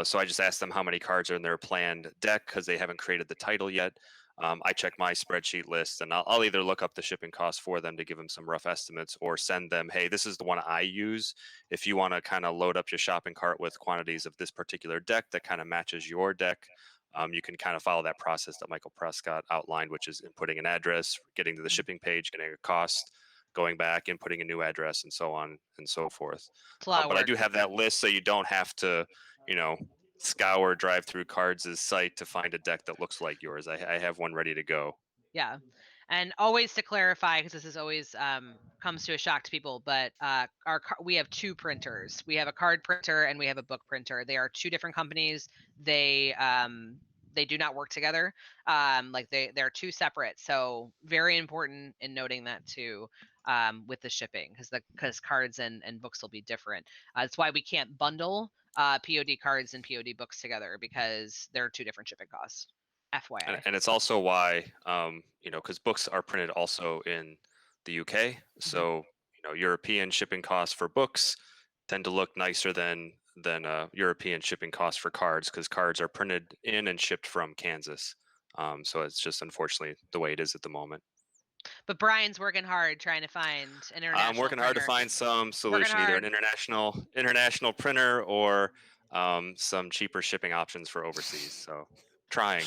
so I just ask them how many cards are in their planned deck because they haven't created the title yet. I check my spreadsheet list, and I'll either look up the shipping costs for them to give them some rough estimates, or send them, hey, this is the one I use. If you want to kind of load up your shopping cart with quantities of this particular deck that kind of matches your deck, you can kind of follow that process that Michael Prescott outlined, which is inputting an address, getting to the shipping page, getting a cost, going back, inputting a new address, and so on and so forth. It's a lot of But I work. do have that list, so you don't have to, scour DriveThruRPG site to find a deck that looks like yours. I have one ready to go. Yeah. And always to clarify, because this is always comes to a shock to people, but we have two printers. We have a card printer and we have a book printer. They are two different companies. They do not work together. They're two separate. So very important in noting that too, with the shipping, because cards and books will be different. That's why we can't bundle POD cards and POD books together, because they're two different shipping costs. FYI. And it's also why, because books are printed also in the UK. So, European shipping costs for books tend to look nicer than European shipping costs for cards, because cards are printed in and shipped from Kansas. So it's just unfortunately the way it is at the moment. But Brian's working hard trying to find an international I'm working hard to find some solution, either an international printer or some cheaper shipping options for overseas. So trying.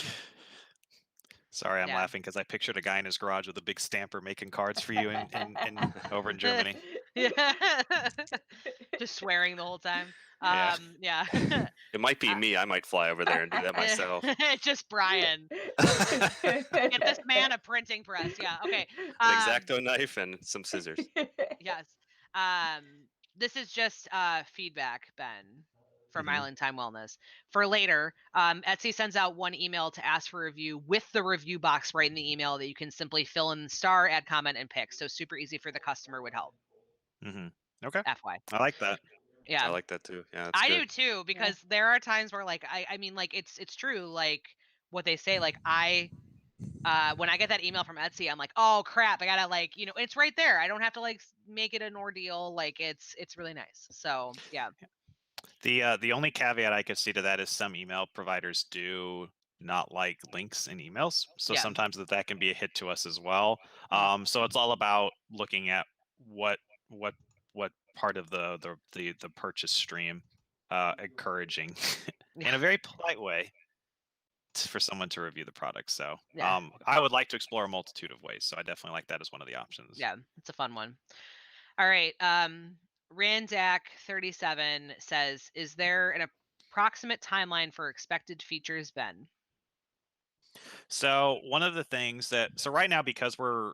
Sorry, I'm laughing because I pictured a guy in his garage with a big stamper making cards for you in over in Germany. Yeah. Just swearing the whole time. Yeah. It might be me. I might fly over there and do that myself. Just Brian. Get this man a printing press. Yeah. Okay. An X-Acto knife and some scissors. Yes. This is just feedback, Ben, from Island Time Wellness. For later, Etsy sends out one email to ask for a review with the review box right in the email that you can simply fill in star, add comment, and pick. So super easy for the customer, would help. Okay. FY. I like that. Yeah. I like that too. Yeah, I do too, because there are times where I mean, it's true, like what they say, like when I get that email from Etsy, I'm like, oh crap, I gotta it's right there. I don't have to make it an ordeal. It's really nice. So yeah. The only caveat I could see to that is some email providers do not like links in emails, so sometimes that can be a hit to us as well. So it's all about looking at what part of the purchase stream encouraging in a very polite way for someone to review the product. So I would like to explore a multitude of ways, so I definitely like that as one of the options. Yeah, it's a fun one. All right. Randak37 says, is there an approximate timeline for expected features, Ben? So one of the things so right now, because we're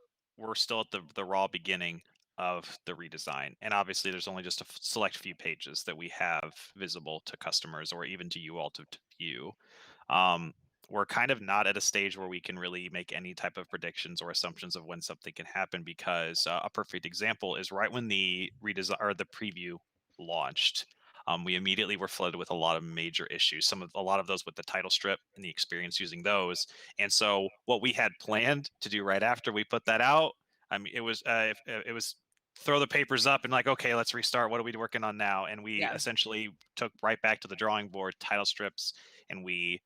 still at the raw beginning of the redesign, and obviously there's only just a select few pages that we have visible to customers or even to you all to view. We're kind of not at a stage where we can really make any type of predictions or assumptions of when something can happen, because a perfect example is right when the redesign or the preview launched. We immediately were flooded with a lot of major issues. A lot of those with the title strip and the experience using those. And so, what we had planned to do right after we put that out, I mean, it was throw the papers up and okay, let's restart. What are we working on now? And we essentially took right back to the drawing board, title strips, and we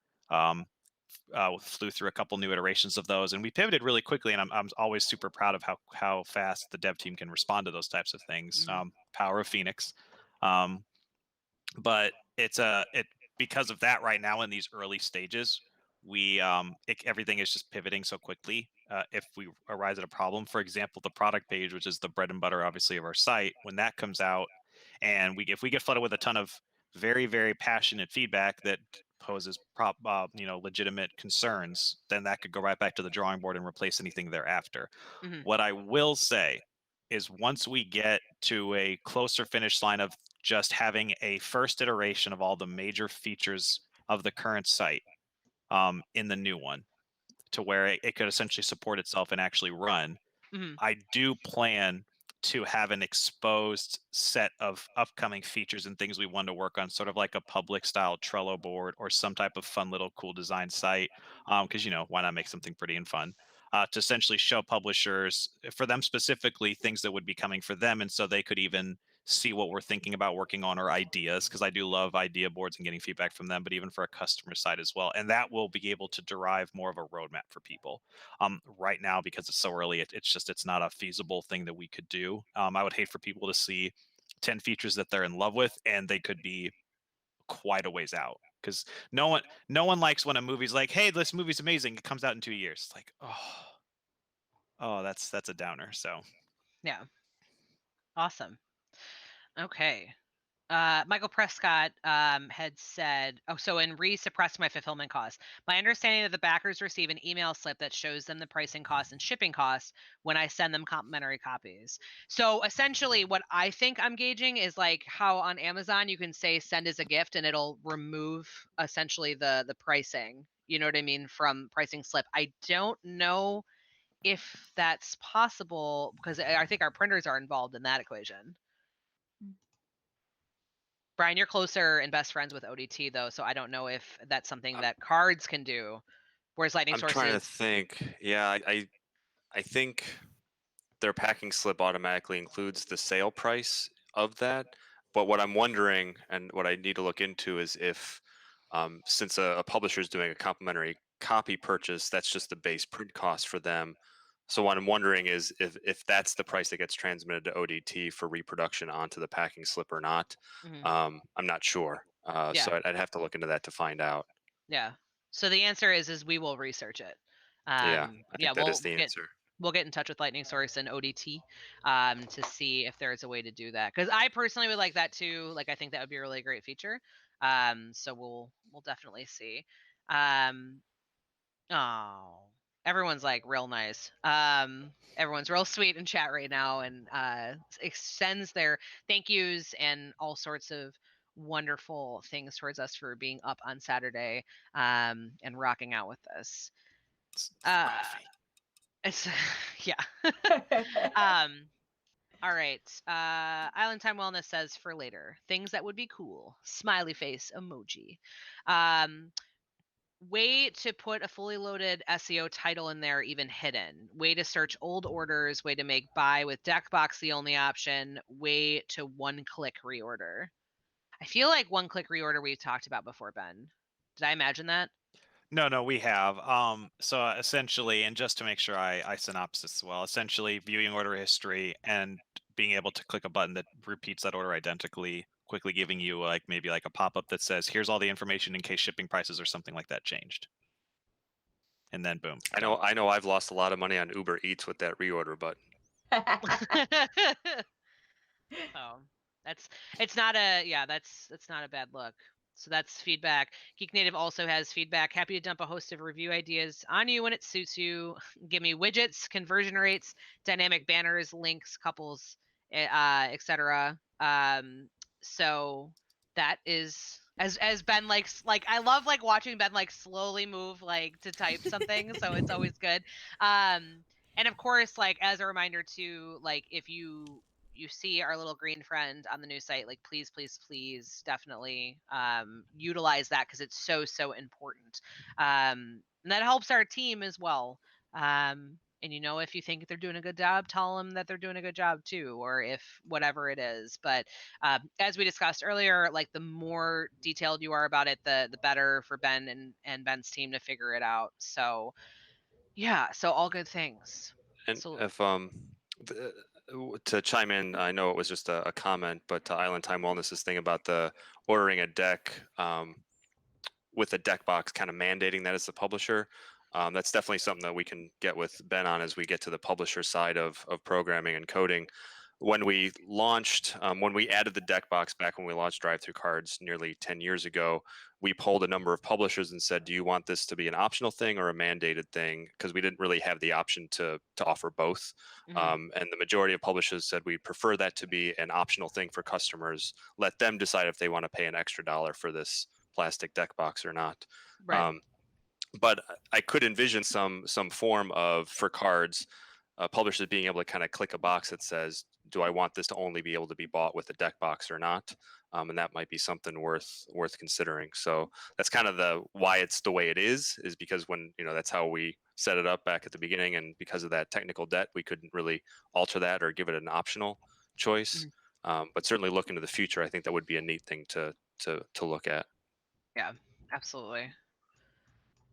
flew through a couple new iterations of those, and we pivoted really quickly. And I'm always super proud of how fast the dev team can respond to those types of things. Power of Phoenix. But it's because of that right now in these early stages, we everything is just pivoting so quickly. If we arise at a problem, for example, the product page, which is the bread and butter, obviously, of our site, when that comes out, and if we get flooded with a ton of very, very passionate feedback that poses legitimate concerns, then that could go right back to the drawing board and replace anything thereafter. Mhm. What I will say is once we get to a closer finish line of just having a first iteration of all the major features of the current site in the new one, to where it could essentially support itself and actually run, Mhm. I do plan to have an exposed set of upcoming features and things we want to work on, sort of like a public style Trello board or some type of fun little cool design site. Because why not make something pretty and fun? To essentially show publishers, for them specifically, things that would be coming for them, and so they could even see what we're thinking about working on, or ideas, because I do love idea boards and getting feedback from them, but even for a customer side as well. And that will be able to derive more of a roadmap for people. Right now, because it's so early, it's not a feasible thing that we could do. I would hate for people to see 10 features that they're in love with and they could be quite a ways out, because no one likes when a movie's like, hey, this movie's amazing, it comes out in 2 years. It's like, oh, that's a downer. So Yeah. Awesome. Okay. Michael Prescott had said, and suppressed my fulfillment costs. My understanding that the backers receive an email slip that shows them the pricing costs and shipping costs when I send them complimentary copies. So essentially what I think I'm gauging is like how on Amazon you can say send as a gift and it'll remove essentially the pricing, you know what I mean, from pricing slip. I don't know if that's possible because I think our printers are involved in that equation. Brian, you're closer and best friends with ODT though, so I don't know if that's something that cards can do. Whereas Lightning I'm Sources, trying to think. Yeah, I think their packing slip automatically includes the sale price of that. But what I'm wondering, and what I need to look into, is if, since a publisher is doing a complimentary copy purchase, that's just the base print cost for them. So what I'm wondering is if that's the price that gets transmitted to ODT for reproduction onto the packing slip or not. Mhm. I'm not sure. Yeah. So I'd have to look into that to find out. Yeah. So the answer is we will research it. Yeah, I think that is the We'll answer. get in touch with Lightning Source and ODT to see if there's a way to do that. Because I personally would like that too. Like I think that would be a really great feature. So we'll definitely see. Oh, everyone's like real nice. Everyone's real sweet in chat right now and extends their thank yous and all sorts of wonderful things towards us for being up on Saturday and rocking out with us. coffee. It's yeah. All right. Island Time Wellness says for later things that would be cool. Smiley face emoji. Way to put a fully loaded SEO title in there, even hidden. Way to search old orders. Way to make buy with deckbox the only option. Way to one-click reorder. I feel like one-click reorder we've talked about before, Ben. Did I imagine that? No, we have. So essentially, and just to make sure I synopsis as well, essentially viewing order history and being able to click a button that repeats that order identically, quickly giving you maybe a pop-up that says, here's all the information in case shipping prices or something like that changed. And then boom. I know I've lost a lot of money on Uber Eats with that reorder button. Oh, it's not a bad look. So that's feedback. Geek Native also has feedback. Happy to dump a host of review ideas on you when it suits you. Give me widgets, conversion rates, dynamic banners, links, couples, etc. So that is as Ben likes, I love watching Ben slowly move to type something. So it's always good. And of course, as a reminder too, if you see our little green friend on the new site, please definitely utilize that because it's so important. And that helps our team as well. And if you think they're doing a good job, tell them that they're doing a good job too, or if whatever it is. But as we discussed earlier, the more detailed you are about it, the better for Ben and Ben's team to figure it out. So yeah, so all good things. And Absolutely. if to chime in, I know it was just a comment, but to Island Time Wellness's thing about the ordering a deck with a deck box, kind of mandating that as the publisher, that's definitely something that we can get with Ben on as we get to the publisher side of programming and coding. when we launched, when we added the deck box back when we launched DriveThruRPG nearly 10 years ago, we polled a number of publishers and said, do you want this to be an optional thing or a mandated thing? Because we didn't really have the option to offer both. Mhm. And the majority of publishers said we prefer that to be an optional thing for customers. Let them decide if they want to pay an extra dollar for this plastic deck box or not. Right. But I could envision some form of, for cards, publishers being able to kind of click a box that says, do I want this to only be able to be bought with a deck box or not? And that might be something worth considering. So that's kind of the why it's the way it is because when, that's how we set it up back at the beginning, and because of that technical debt, we couldn't really alter that or give it an optional choice. But certainly look into the future, I think that would be a neat thing to look at. Yeah, absolutely.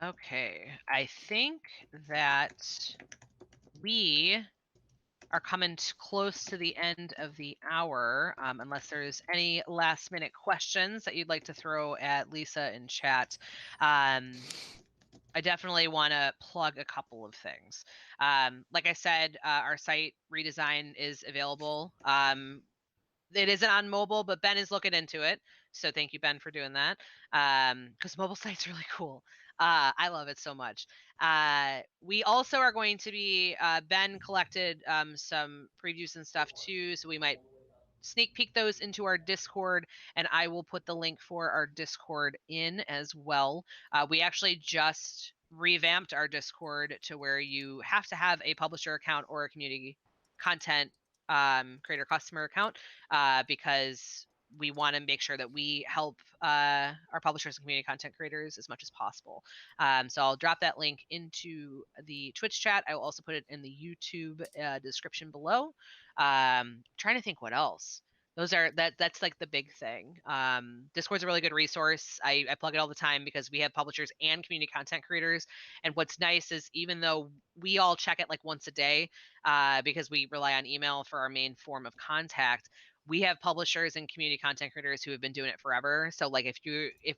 Okay, I think that we are coming close to the end of the hour, unless there's any last minute questions that you'd like to throw at Lysa in chat. I definitely want to plug a couple of things. Like I said, our site redesign is available. It isn't on mobile, but Ben is looking into it. So thank you, Ben, for doing that. Because mobile site's really cool. I love it so much. We also are going to be, Ben collected some previews and stuff too. So we might sneak peek those into our Discord, and I will put the link for our Discord in as well. We actually just revamped our Discord to where you have to have a publisher account or a community content creator customer account because we want to make sure that we help our publishers and community content creators as much as possible. So I'll drop that link into the Twitch chat. I will also put it in the YouTube description below. Trying to think what else. That's like the big thing. Discord's a really good resource. I plug it all the time because we have publishers and community content creators. And what's nice is even though we all check it like once a day, because we rely on email for our main form of contact, we have publishers and community content creators who have been doing it forever. So like if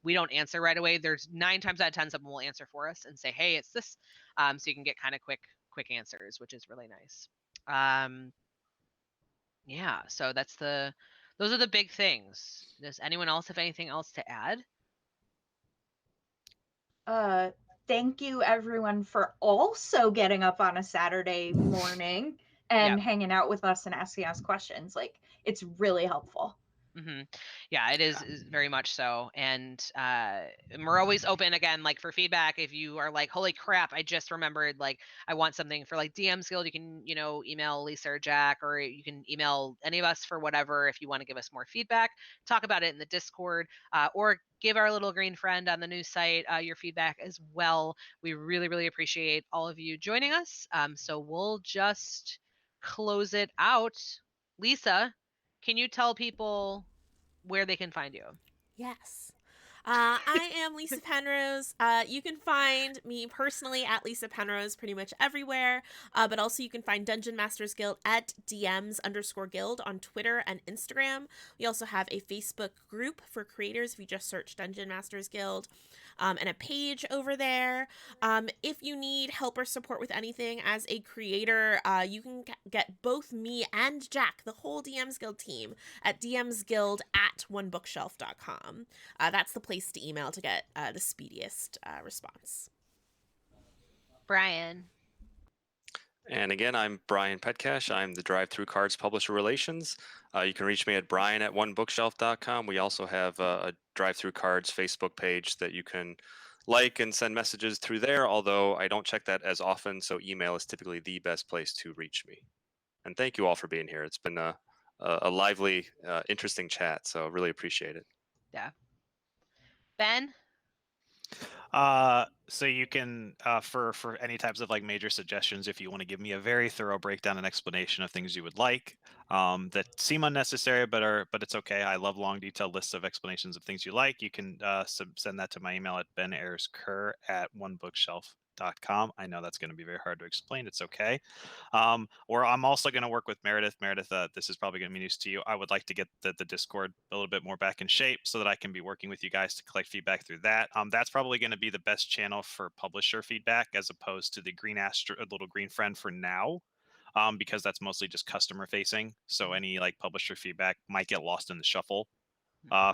we don't answer right away, there's 9 times out of 10 someone will answer for us and say, hey, it's this. So you can get kind of quick answers, which is really nice. Yeah, so those are the big things. Does anyone else have anything else to add? Thank you everyone for also getting up on a Saturday morning and hanging out with us and asking us questions. Like, it's really helpful. Yeah, it is very much so. And we're always open again, like for feedback. If you are like, holy crap, I just remembered, like, I want something for like DMsGuild, you can, email Lysa or Jack, or you can email any of us for whatever. If you want to give us more feedback, talk about it in the Discord, or give our little green friend on the new site your feedback as well. We really, really appreciate all of you joining us. So we'll just close it out. Lysa, can you tell people where they can find you? Yes. I am Lysa Penrose. You can find me personally at Lysa Penrose pretty much everywhere, but also you can find Dungeon Masters Guild at DMs_Guild on Twitter and Instagram. We also have a Facebook group for creators if you just search Dungeon Masters Guild, and a page over there. If you need help or support with anything as a creator, you can get both me and Jack, the whole DMs Guild team, at DMsGuild@OneBookshelf.com. That's the place to email to get the speediest response. Brian. And again, I'm Brian Petkash. I'm the DriveThruRPG Publisher Relations. You can reach me at brian@onebookshelf.com. We also have a DriveThruRPG Facebook page that you can like and send messages through there, although I don't check that as often, so email is typically the best place to reach me. And thank you all for being here. It's been a lively, interesting chat, so really appreciate it. Yeah. Ben? So you can, for any types of like major suggestions, if you want to give me a very thorough breakdown and explanation of things you would like, that seem unnecessary, but it's okay. I love long, detailed lists of explanations of things you like. You can send that to my email at Ben-Ayers Kerr@OneBookshelf.com. I know that's going to be very hard to explain. It's okay. Or I'm also going to work with Meredith. Meredith, this is probably going to be news to you. I would like to get the Discord a little bit more back in shape so that I can be working with you guys to collect feedback through that. That's probably going to be the best channel for publisher feedback as opposed to the little green friend for now. because that's mostly just customer facing. So any like publisher feedback might get lost in the shuffle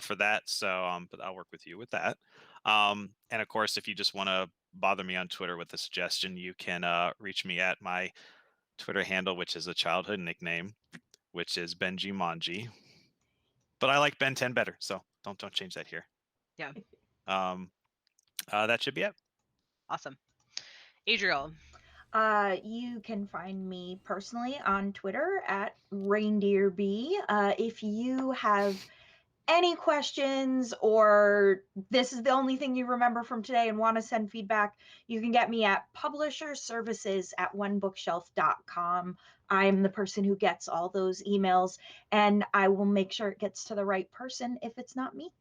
for that. So, but I'll work with you with that. And of course, if you just want to bother me on Twitter with a suggestion, you can reach me at my Twitter handle, which is a childhood nickname, which is Benji Manji. But I like Ben 10 better, so don't change that here. Yeah. That should be it. Awesome. Adriel. You can find me personally on Twitter at ReindeerB. If you have any questions or this is the only thing you remember from today and want to send feedback, you can get me at publisherservices@onebookshelf.com. I'm the person who gets all those emails, and I will make sure it gets to the right person if it's not me.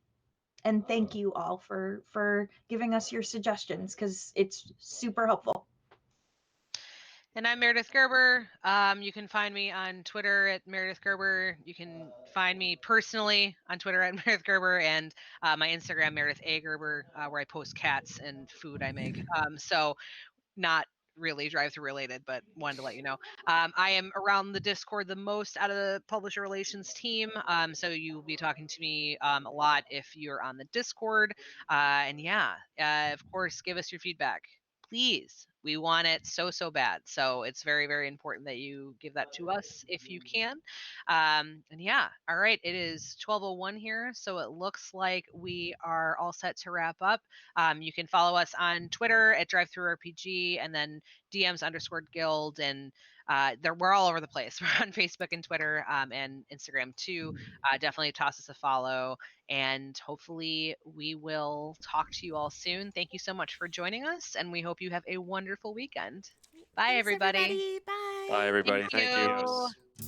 And thank you all for giving us your suggestions, because it's super helpful. And I'm Meredith Gerber. You can find me on Twitter at Meredith Gerber. You can find me personally on Twitter at Meredith Gerber, and my Instagram, Meredith A. Gerber, where I post cats and food I make. So not really drive-through related, but wanted to let you know. I am around the Discord the most out of the publisher relations team. So you'll be talking to me a lot if you're on the Discord. And yeah, of course, give us your feedback. Please, we want it so bad. So it's very, very important that you give that to us if you can. And yeah, all right, it is 12:01 here, so it looks like we are all set to wrap up. You can follow us on Twitter at DriveThruRPG, and then DMs_Guild, and we're all over the place. We're on Facebook and Twitter and Instagram too. Definitely toss us a follow, and hopefully we will talk to you all soon. Thank you so much for joining us, and we hope you have a wonderful weekend. Bye, Thanks, everybody. Bye. Bye, everybody. Thank Thank you. you.